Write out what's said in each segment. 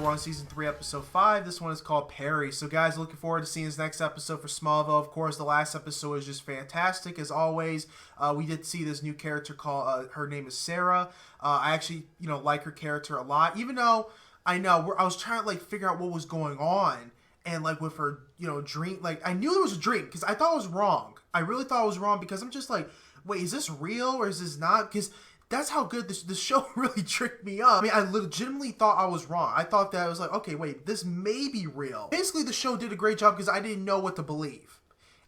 We're on season 3, episode 5. This one is called Perry. So guys, looking forward to seeing this next episode for Smallville. Of course, the last episode was just fantastic as always. We did see this new character called, her name is Sarah. I actually, like her character a lot, even though I was trying to like figure out what was going on. And like with her, dream, like I knew there was a dream because I thought it was wrong. I really thought it was wrong because I'm just like, wait, is this real or is this not? Because that's how good this show really tricked me up. I mean, I legitimately thought I was wrong. I thought that I was like, okay, wait, this may be real. Basically, the show did a great job because I didn't know what to believe.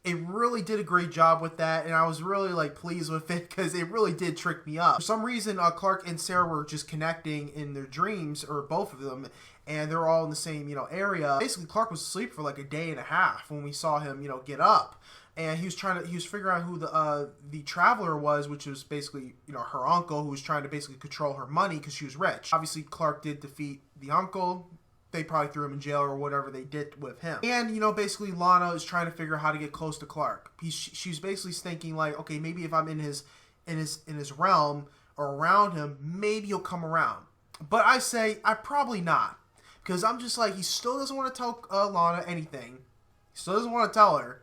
It really did a great job with that, and I was really like pleased with it because it really did trick me up. For some reason, Clark and Sarah were just connecting in their dreams, or both of them, and they're all in the same, area. Basically, Clark was asleep for like a day and a half when we saw him, get up. And he was figuring out who the traveler was, which was basically, her uncle, who was trying to basically control her money because she was rich. Obviously, Clark did defeat the uncle. They probably threw him in jail or whatever they did with him. And, basically Lana is trying to figure out how to get close to Clark. She's basically thinking like, okay, maybe if I'm in his realm or around him, maybe he'll come around. But I say, probably not. Because I'm just like, he still doesn't want to tell Lana anything. He still doesn't want to tell her.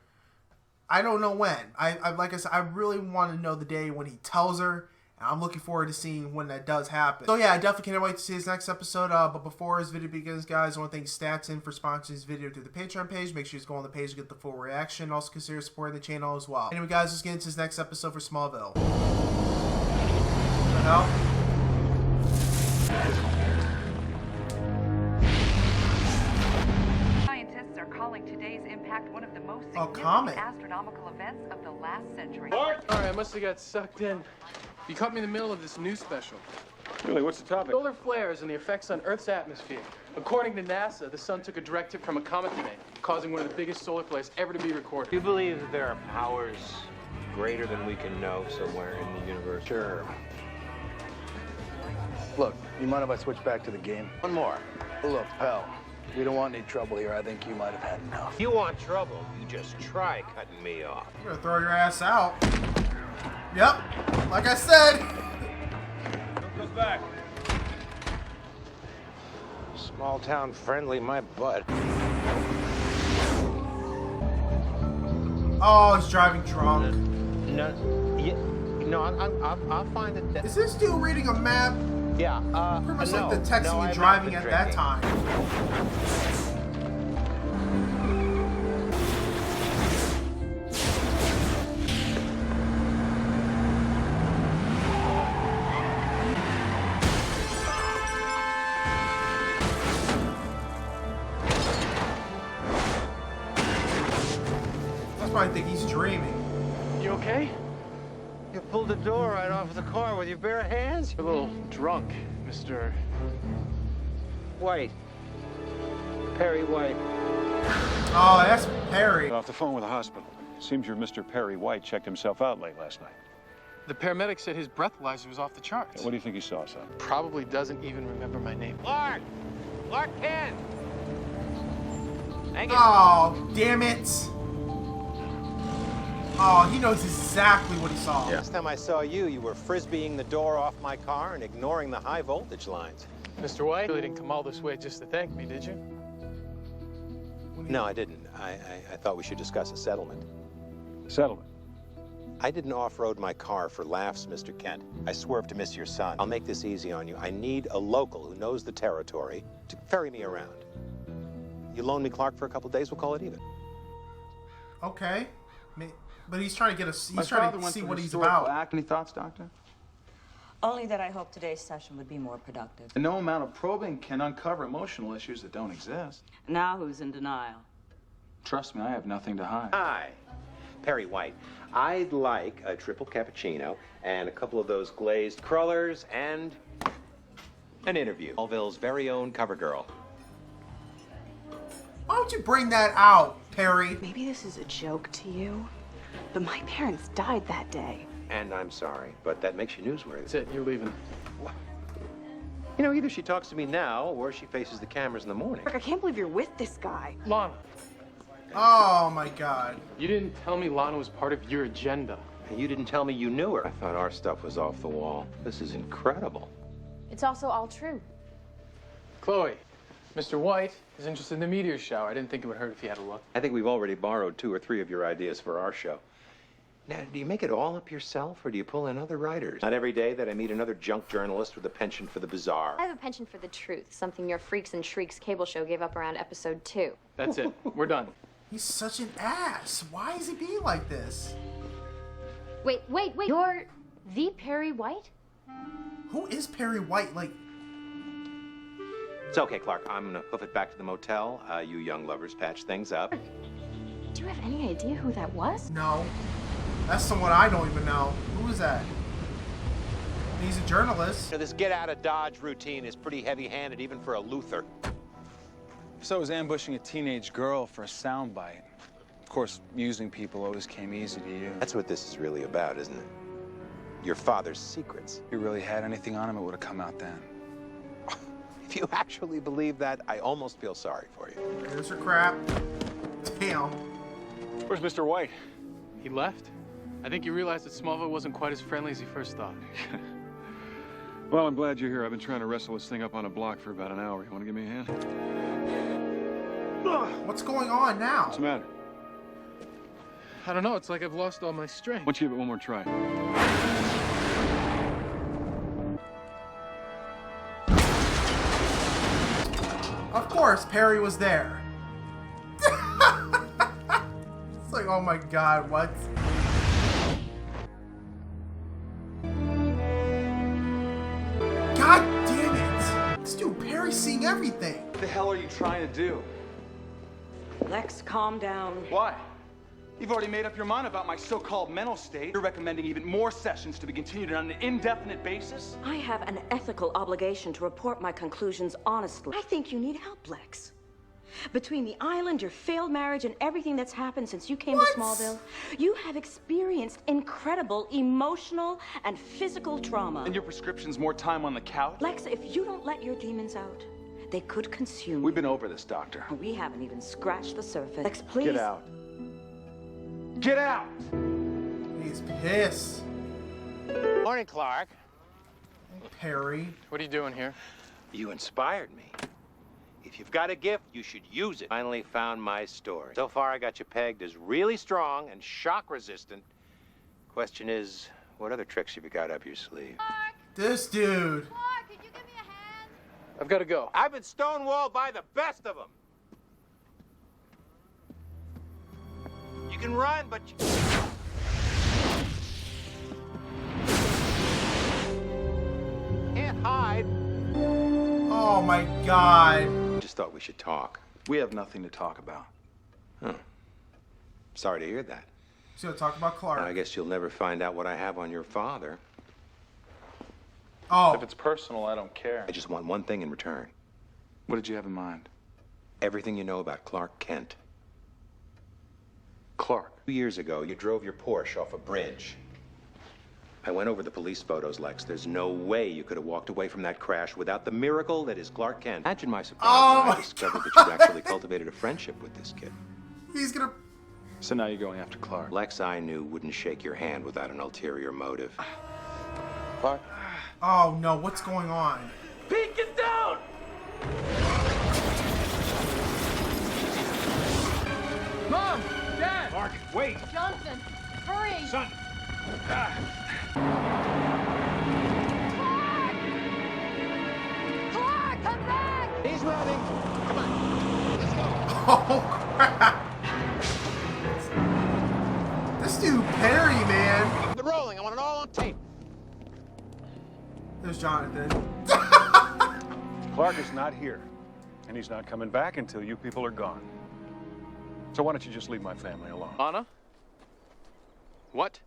I don't know when. Like I said, I really want to know the day when he tells her. And I'm looking forward to seeing when that does happen. So yeah, I definitely can't wait to see this next episode. But before this video begins, guys, I want to thank Staton for sponsoring this video through the Patreon page. Make sure you go on the page to get the full reaction. Also consider supporting the channel as well. Anyway, guys, let's get into this next episode for Smallville. What the hell? Calling today's impact one of the most significant astronomical events of the last century. Sorry, I must have got sucked in. You caught me in the middle of this news special. Really, what's the topic? Solar flares and the effects on Earth's atmosphere. According to NASA, the sun took a direct hit from a comet today, causing one of the biggest solar flares ever to be recorded. Do you believe that there are powers greater than we can know somewhere in the universe? Sure. Look, you mind if I switch back to the game? One more. Look, pal. We don't want any trouble here. I think you might have had enough. If you want trouble, you just try cutting me off. You're gonna throw your ass out. Yep, like I said. Goes back. Small town friendly, my butt. Oh, he's driving drunk. I'll find it. Is this dude reading a map? Yeah, pretty much like the texting and driving at that time. I probably think he's dreaming. You okay? You pulled the door right off of the car with your bare hands? You're a little drunk, Mr. White. Perry White. Oh, that's Perry. Off the phone with the hospital. Seems your Mr. Perry White checked himself out late last night. The paramedic said his breathalyzer was off the charts. What do you think he saw, son? Probably doesn't even remember my name. Clark! Clark Kent! Oh, damn it. Oh, he knows exactly what he saw. Yeah. Last time I saw you, you were frisbeeing the door off my car and ignoring the high voltage lines. Mr. White, you really didn't come all this way just to thank me, did you? No, I didn't. I thought we should discuss a settlement. Settlement? I didn't off-road my car for laughs, Mr. Kent. I swerved to miss your son. I'll make this easy on you. I need a local who knows the territory to ferry me around. You loan me Clark for a couple days, we'll call it even. Okay. But he's trying to get us. He's trying to see what he's about. Any thoughts, Doctor? Only that I hope today's session would be more productive. And no amount of probing can uncover emotional issues that don't exist. Now who's in denial? Trust me, I have nothing to hide. Hi, Perry White. I'd like a triple cappuccino and a couple of those glazed crullers and an interview. Smallville's very own cover girl. Why don't you bring that out, Perry? Maybe this is a joke to you, but my parents died that day. And I'm sorry, but that makes you newsworthy. That's it, you're leaving. You know, either she talks to me now or she faces the cameras in the morning. Look, I can't believe you're with this guy. Lana. Oh my God. You didn't tell me Lana was part of your agenda. And you didn't tell me you knew her. I thought our stuff was off the wall. This is incredible. It's also all true. Chloe, Mr. White is interested in the meteor shower. I didn't think it would hurt if he had a look. I think we've already borrowed 2 or 3 of your ideas for our show. Now, do you make it all up yourself, or do you pull in other writers? Not every day that I meet another junk journalist with a penchant for the bizarre. I have a penchant for the truth, something your Freaks and Shrieks cable show gave up around episode 2. That's it. We're done. He's such an ass. Why is he being like this? Wait. You're the Perry White? Who is Perry White? Like... It's okay, Clark. I'm gonna hoof it back to the motel. You young lovers patch things up. Do you have any idea who that was? No. That's someone I don't even know. Who is that? He's a journalist. You know, this get-out-of-Dodge routine is pretty heavy-handed, even for a Luther. So was ambushing a teenage girl for a soundbite. Of course, using people always came easy to you. That's what this is really about, isn't it? Your father's secrets. If you really had anything on him, it would have come out then. If you actually believe that, I almost feel sorry for you. Here's her crap. Damn. Where's Mr. White? He left? I think you realized that Smallville wasn't quite as friendly as he first thought. Well, I'm glad you're here. I've been trying to wrestle this thing up on a block for about an hour. You want to give me a hand? What's going on now? What's the matter? I don't know. It's like I've lost all my strength. Why don't you give it one more try? Of course, Perry was there. It's like, oh my god, what? God damn it! This dude, Perry's seeing everything. What the hell are you trying to do? Lex, calm down. Why? You've already made up your mind about my so-called mental state. You're recommending even more sessions to be continued on an indefinite basis? I have an ethical obligation to report my conclusions honestly. I think you need help, Lex. Between the island, your failed marriage, and everything that's happened since you came to Smallville, you have experienced incredible emotional and physical trauma. And your prescription's more time on the couch? Lex, if you don't let your demons out, they could consume you. We've been over this, Doctor. We haven't even scratched the surface. Lex, please. Get out. Get out! He's pissed. Morning, Clark. Perry. What are you doing here? You inspired me. If you've got a gift, you should use it. Finally found my story. So far, I got you pegged as really strong and shock-resistant. Question is, what other tricks have you got up your sleeve? Clark! This dude. Clark, could you give me a hand? I've got to go. I've been stonewalled by the best of them. You can run, but you... can't hide. Oh my god. Just thought we should talk. We have nothing to talk about. Huh. Sorry to hear that. He's gonna talk about Clark. I guess you'll never find out what I have on your father. Oh. If it's personal, I don't care. I just want one thing in return. What did you have in mind? Everything you know about Clark Kent. Clark. 2 years ago, you drove your Porsche off a bridge. I went over the police photos, Lex. There's no way you could have walked away from that crash without the miracle that is Clark Kent. Imagine my surprise when I discovered that you'd actually cultivated a friendship with this kid. He's gonna... So now you're going after Clark. Lex, I knew, wouldn't shake your hand without an ulterior motive. Clark? Oh no, what's going on? Pete, get down! Mom! Dad! Clark, wait! Johnson, hurry! Son! Clark! Clark, come back! He's running. Come on. Let's go. Oh crap! This dude Perry, man. Keep it rolling. I want it all on tape. There's Jonathan. Clark is not here, and he's not coming back until you people are gone. So why don't you just leave my family alone? Anna? What?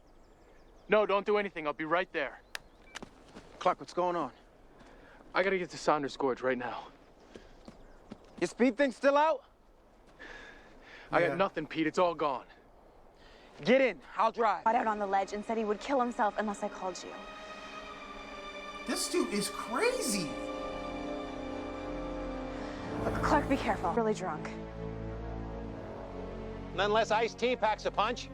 No, don't do anything. I'll be right there. Clark, what's going on? I gotta get to Saunders Gorge right now. Your speed thing still out? I Yeah. got nothing, Pete. It's all gone. Get in. I'll drive. Got out on the ledge and said he would kill himself unless I called you. This dude is crazy. Clark, be careful. Really drunk. Unless Iced Tea packs a punch.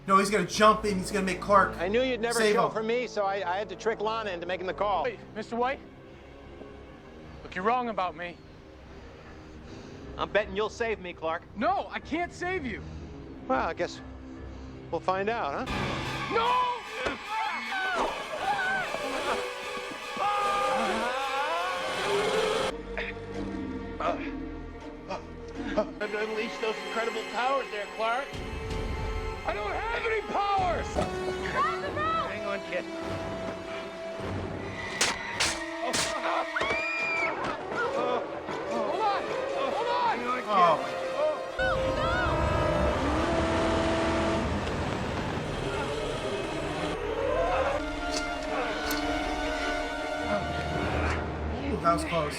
No, he's gonna jump in. He's gonna make Clark. I knew you'd never save show him. for me, so I had to trick Lana into making the call. Wait, Mr. White? Look, you're wrong about me. I'm betting you'll save me, Clark. No, I can't save you. Well, I guess we'll find out, huh? No! Unleash those incredible powers there, Clark. I don't have any powers! Hang on, kid. Hold on! Hold on! Hang on, kid. Oh. Ooh, that was close.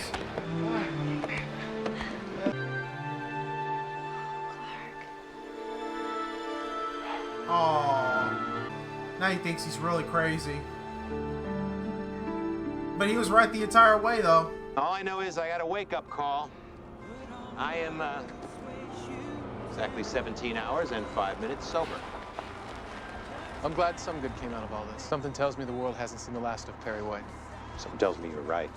Oh, now he thinks he's really crazy. But he was right the entire way, though. All I know is I got a wake-up call. I am exactly 17 hours and 5 minutes sober. I'm glad some good came out of all this. Something tells me the world hasn't seen the last of Perry White. Something tells me you're right.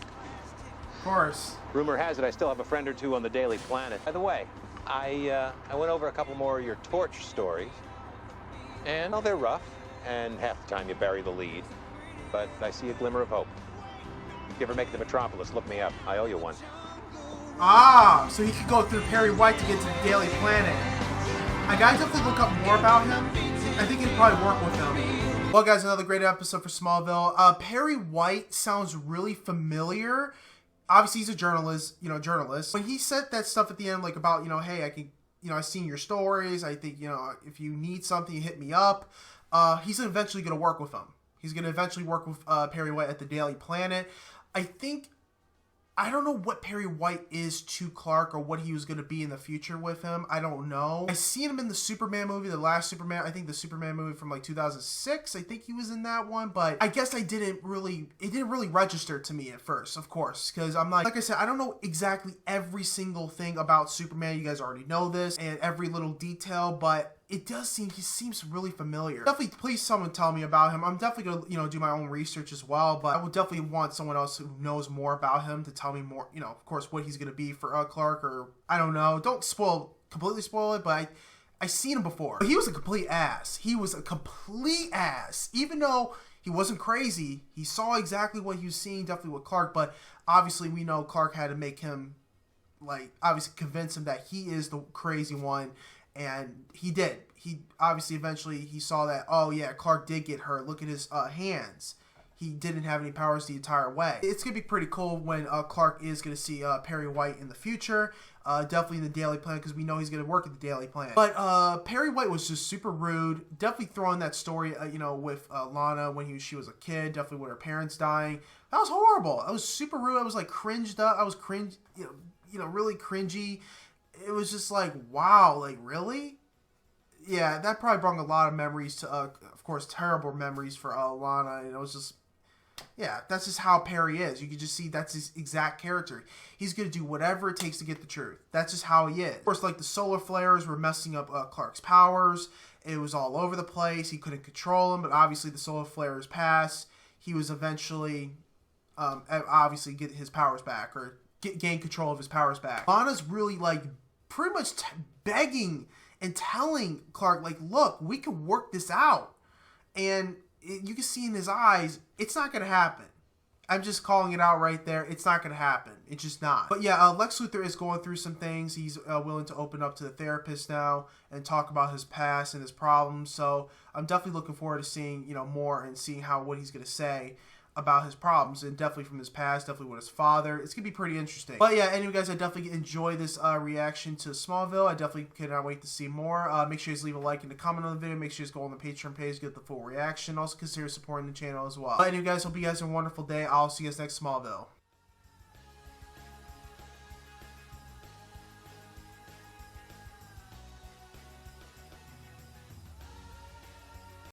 Of course. Rumor has it I still have a friend or two on the Daily Planet. By the way, I went over a couple more of your torch stories. And? Well, they're rough, and half the time you bury the lead. But I see a glimmer of hope. If you ever make the Metropolis, look me up. I owe you one. Ah, so he could go through Perry White to get to the Daily Planet. I gotta definitely look up more about him. I think he'd probably work with him. Well, guys, another great episode for Smallville. Perry White sounds really familiar. Obviously, he's a journalist, When he said that stuff at the end, like about, hey, I can, I've seen your stories. I think, if you need something, you hit me up. He's eventually going to work with him. He's going to eventually work with Perry White at the Daily Planet. I don't know what Perry White is to Clark or what he was going to be in the future with him. I don't know. I seen him in the Superman movie, the last Superman. I think the Superman movie from like 2006. I think he was in that one, but I guess it didn't really register to me at first, of course, because I'm like I said, I don't know exactly every single thing about Superman. You guys already know this and every little detail, but it does seem he seems really familiar. Definitely, please someone tell me about him. I'm definitely gonna do my own research as well, but I would definitely want someone else who knows more about him to tell me more. Of course, what he's gonna be for Clark, or I don't know. Don't completely spoil it, but I seen him before. He was a complete ass. He was a complete ass. Even though he wasn't crazy, he saw exactly what he was seeing, definitely with Clark. But obviously, we know Clark had to make him obviously convince him that he is the crazy one. And he did. He obviously eventually he saw that, oh yeah, Clark did get hurt. Look at his hands. He didn't have any powers the entire way. It's going to be pretty cool when Clark is going to see Perry White in the future. Definitely in the Daily Planet, because we know he's going to work at the Daily Planet. But Perry White was just super rude. Definitely throwing that story, with Lana when she was a kid. Definitely with her parents dying. That was horrible. I was super rude. I was cringed up. I was really cringy. It was just like, wow, really? Yeah, that probably brought a lot of memories to, of course, terrible memories for Lana. And it was just, yeah, that's just how Perry is. You can just see that's his exact character. He's going to do whatever it takes to get the truth. That's just how he is. Of course, the solar flares were messing up Clark's powers. It was all over the place. He couldn't control them, but obviously the solar flares passed. He was eventually, obviously, get his powers back, or gain control of his powers back. Lana's really, pretty much begging and telling Clark, look, we can work this out. And you can see in his eyes, it's not going to happen. I'm just calling it out right there. It's not going to happen. It's just not. But yeah, Lex Luthor is going through some things. He's willing to open up to the therapist now and talk about his past and his problems. So I'm definitely looking forward to seeing, more and seeing what he's going to say about his problems, and definitely from his past, definitely with his father. It's gonna be pretty interesting. But yeah, anyway, guys, I definitely enjoy this reaction to Smallville. I definitely cannot wait to see more. Make sure you leave a like and a comment on the video. Make sure you go on the Patreon page to get the full reaction. Also consider supporting the channel as well. But anyway, guys, hope you guys have a wonderful day. I'll see you guys next Smallville.